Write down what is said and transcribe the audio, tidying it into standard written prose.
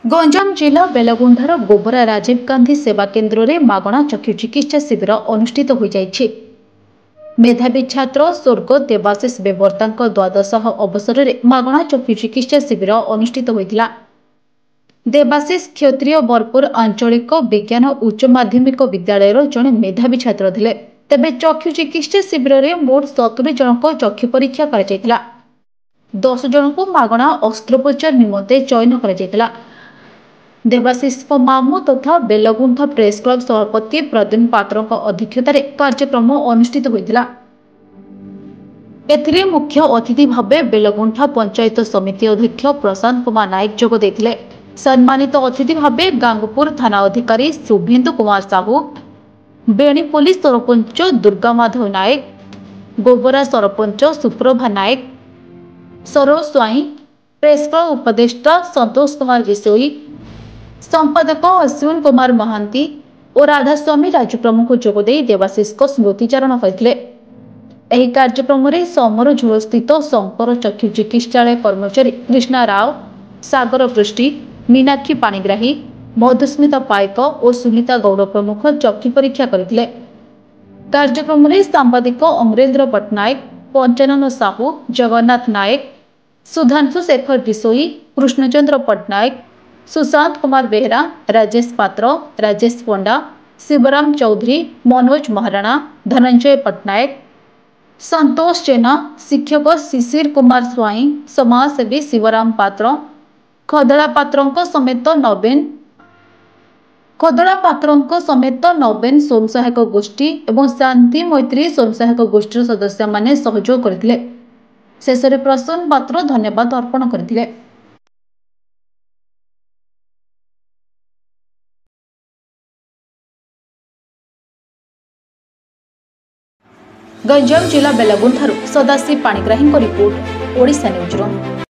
गंजाम जिला बेलगुंठार गोबरा राजीव गांधी सेवा केन्द्र में मागणा चक्षु चिकित्सा शिविर अनुष्ठित हो जाइछि। मेधावी छात्र स्वर्ग देवाशीष बेवर्ता द्वादश अवसर में मागणा चक्षु चिकित्सा शिविर अनुष्ठित होता। देवाशीष क्षत्रिय बरपुर आंचलिक विज्ञान उच्च माध्यमिक विद्यालय जड़े मेधावी छात्र थे। तेबे चक्षु चिकित्सा शिविर में मोट 70 जनक चक्षु परीक्षा कर 10 जन को मागणा अस्त्रोपचार निमंते चयन कर देवाशीष मामू तथा बेलगुंठा प्रेस क्लब सभापति प्रद्युम्न पात्र अध्यक्षतार कार्यक्रम अनुष्ठित होता। एथिरे मुख्य अतिथि भाव बेलगुंठा पंचायत समिति अध्यक्ष प्रशांत कुमार नायक जोग देथिले। सम्मानित अतिथि भाव गांगपुर थाना अधिकारी शुभेन्दु कुमार साहू, बेणी पुलिस सरपंच दुर्गा माधव नायक, गोबरा सरपंच सुप्रभा नायक, सरोज स्वाई, प्रेस क्लब उपदेष्टा संतोष कुमार विशोई, संपादक अश्विन कुमार महांती और राधास्वामी राजू प्रमुख जोगदे देवाशीष को स्मृतिचारण करते। ଏହି କାର୍ଯ୍ୟକ୍ରମରେ ସମରଝୋଳ ସ୍ଥିତ ଶଙ୍କର ଚକ୍ଷୁ ଚିକିତ୍ସାଳୟ कर्मचारी कृष्णा राव, सागर पृष्टि, मीनाक्षी पाणिग्राही, मधुस्मिता पाइक और सुनीता गौड़ प्रमुख चक्षु परीक्षा करते। कार्यक्रम में सांबादिक अमरेन्द्र पट्टनायक, पंचानन साहू, जगन्नाथ नायक, सुधांशु शेखर विशोई, कृष्णचंद्र पट्टनायक, सुशांत कुमार बेहरा, राजेश पात्र, राजेश पंडा, शिवराम चौधरी, मनोज महाराणा, धनंजय पट्टनायक, संतोष जेना, शिक्षक शिशिर कुमार स्वाई, समाजसेवी शिवराम पात्र, खदड़ा पात्रों समेत नवीन स्वयंसहायक गोष्ठी और शांति मैत्री स्वयंसहायक गोष्ठी सदस्य माने सहयोग करथिले। शेष में प्रसून पात्र धन्यवाद अर्पण करथिले। गंजाम जिला बेलगुंठारू Sadashiv Panigrahi report, Odisha news room.